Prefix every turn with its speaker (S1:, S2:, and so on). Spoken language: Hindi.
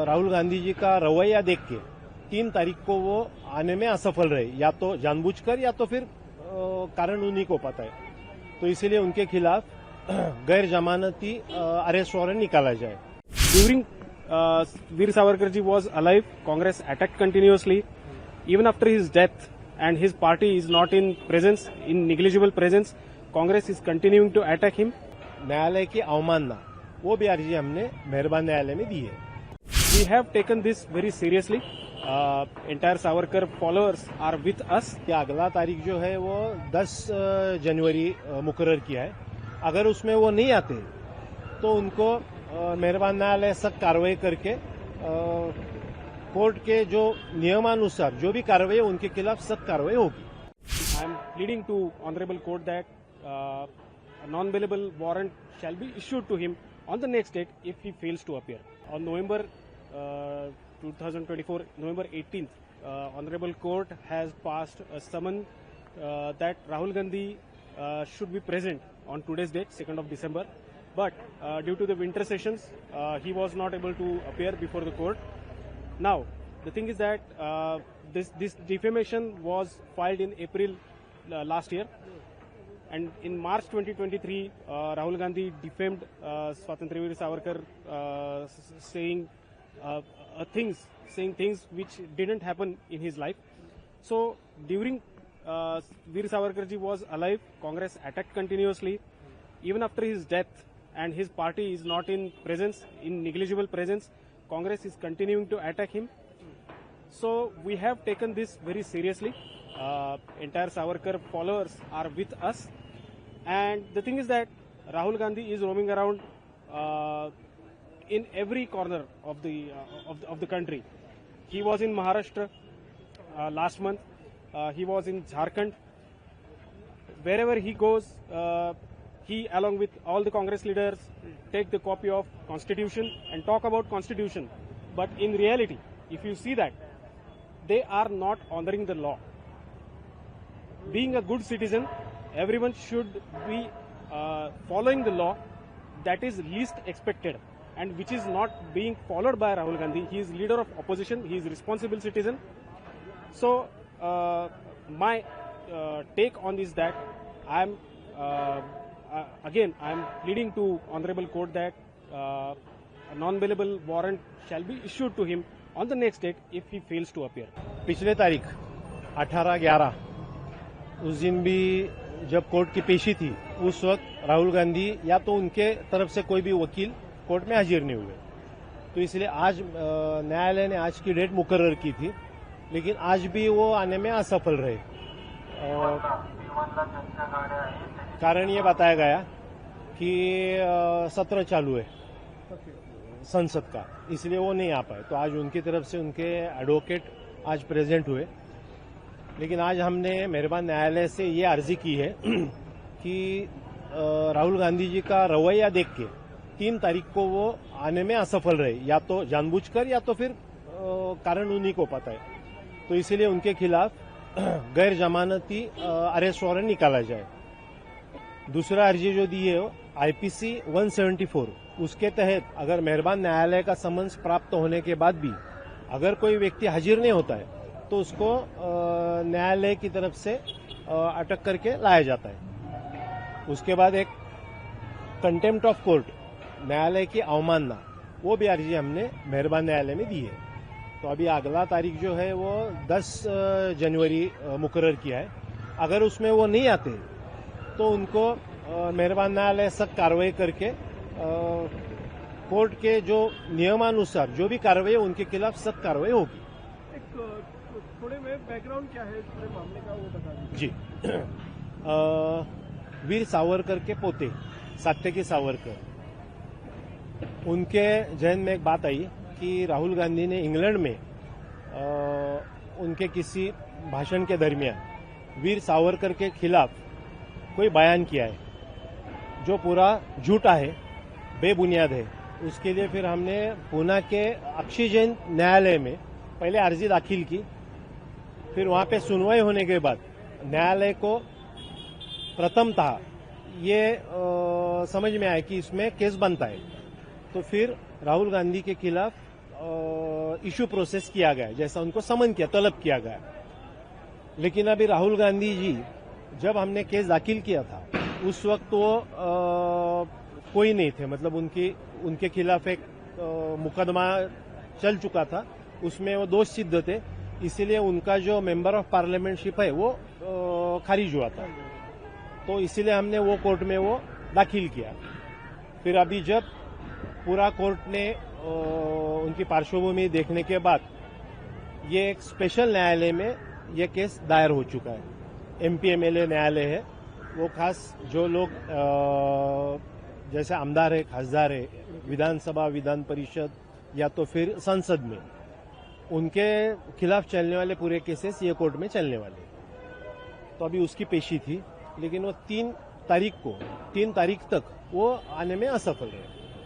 S1: राहुल गांधी जी का रवैया देख के 3 तारीख को वो आने में असफल रहे, या तो जानबूझकर या तो फिर कारण उन्हीं को पता है। तो इसीलिए उनके खिलाफ गैर जमानती अरेस्ट वारंट निकाला जाए।
S2: During Veer Savarkarji was alive, Congress attacked continuously. Even after his death and his party is not in presence, in negligible presence, Congress is continuing to attack him.
S1: न्यायालय की अवमानना वो भी अर्जी हमने मेहरबान न्यायालय में दी है।
S2: We have taken this very seriously. Entire Savarkar followers are with us.
S1: कि अगला तारीख जो है वो 10 जनवरी मुकर्रर किया है। अगर उसमें वो नहीं आते तो उनको मेहरबान न्यायालय सख्त कार्रवाई करके कोर्ट के जो नियमानुसार जो भी कार्रवाई है उनके खिलाफ सख्त कार्रवाई होगी।
S2: I am pleading to Honorable Court that a non-bailable warrant shall be issued to him on the next date if he fails to appear. On November 2024, November 18th, Honorable Court has passed a summon that Rahul Gandhi should be present on today's date, 2nd of December. But due to the winter sessions, he was not able to appear before the court. Now, the thing is that this defamation was filed in April last year. And in March 2023, Rahul Gandhi defamed Swatantraveer Savarkar, saying things which didn't happen in his life. So during Veer Savarkarji was alive, Congress attacked continuously. Even after his death and his party is not in presence, in negligible presence, Congress is continuing to attack him. So we have taken this very seriously. Entire Savarkar followers are with us, and the thing is that Rahul Gandhi is roaming around in every corner of the country. He was in Maharashtra last month. He was in Jharkhand. Wherever he goes, he, along with all the Congress leaders, take the copy of Constitution and talk about Constitution. But in reality, if you see that, they are not honoring the law. Being a good citizen, everyone should be following the law. That is least expected, and which is not being followed by Rahul Gandhi. He is leader of opposition. He is a responsible citizen. So my take on is that I am pleading to Honorable Court that a non-bailable warrant shall be issued to him on the next date if he fails to appear.
S1: पिछले तारीख 18/11 उस दिन भी जब कोर्ट की पेशी थी, उस वक्त राहुल गांधी या तो उनके तरफ से कोई भी वकील कोर्ट में हाजिर नहीं हुए। तो इसलिए आज न्यायालय ने आज की डेट मुकर्रर की थी, लेकिन आज भी वो आने में असफल रहे। कारण ये बताया गया कि सत्र चालू है संसद का, इसलिए वो नहीं आ पाए। तो आज उनकी तरफ से उनके एडवोकेट आज प्रेजेंट हुए, लेकिन आज हमने मेहरबान न्यायालय से ये अर्जी की है कि राहुल गांधी जी का रवैया देख के 3 तारीख को वो आने में असफल रहे, या तो जानबूझकर या तो फिर कारण उन्हीं को पता है। तो इसीलिए उनके खिलाफ गैर जमानती अरेस्ट वारंट निकाला जाए। दूसरा अर्जी जो दी है IPC 174, उसके तहत अगर मेहरबान न्यायालय का समन्स प्राप्त होने के बाद भी अगर कोई व्यक्ति हाजिर नहीं होता है तो उसको न्यायालय की तरफ से अटक करके लाया जाता है। उसके बाद एक कंटेम्प्ट ऑफ कोर्ट, न्यायालय की अवमानना, वो भी अर्जी हमने मेहरबान न्यायालय में दी है। तो अभी अगला तारीख जो है वो 10 जनवरी मुकर्रर किया है। अगर उसमें वो नहीं आते तो उनको मेहरबान न्यायालय सख्त कार्रवाई करके कोर्ट के जो नियमानुसार जो भी कार्रवाई है उनके खिलाफ सख्त कार्रवाई होगी।
S3: थोड़े में बैकग्राउंड क्या है पूरे मामले का, वो बता दीजिए।
S1: जी, वीर सावरकर के पोते सात्यकी सावरकर, उनके जहन में एक बात आई कि राहुल गांधी ने इंग्लैंड में उनके किसी भाषण के दरमियान वीर सावरकर के खिलाफ कोई बयान किया है जो पूरा झूठा है, बेबुनियाद है। उसके लिए फिर हमने पुणे के अक्षय जैन न्यायालय में पहले अर्जी दाखिल की। फिर वहां पे सुनवाई होने के बाद न्यायालय को प्रथमतः ये समझ में आया कि इसमें केस बनता है। तो फिर राहुल गांधी के खिलाफ इशू प्रोसेस किया गया, जैसा उनको समन किया, तलब किया गया। लेकिन अभी राहुल गांधी जी, जब हमने केस दाखिल किया था उस वक्त वो कोई नहीं थे, मतलब उनके खिलाफ एक मुकदमा चल चुका था, उसमें वो दोष सिद्ध थे, इसीलिए उनका जो मेंबर ऑफ पार्लियामेंटशिप है वो खारिज हुआ था। तो इसीलिए हमने वो कोर्ट में वो दाखिल किया। फिर अभी जब पूरा कोर्ट ने उनकी पार्श्वभूमि देखने के बाद ये एक स्पेशल न्यायालय में ये केस दायर हो चुका है। एमपीएमएलए न्यायालय है, वो खास जो लोग जैसे आमदार है, खासदार है, विधानसभा, विधान परिषद या तो फिर संसद में, उनके खिलाफ चलने वाले पूरे केसेस ये कोर्ट में चलने वाले। तो अभी उसकी पेशी थी, लेकिन वो 3 तारीख तक वो आने में असफल रहे।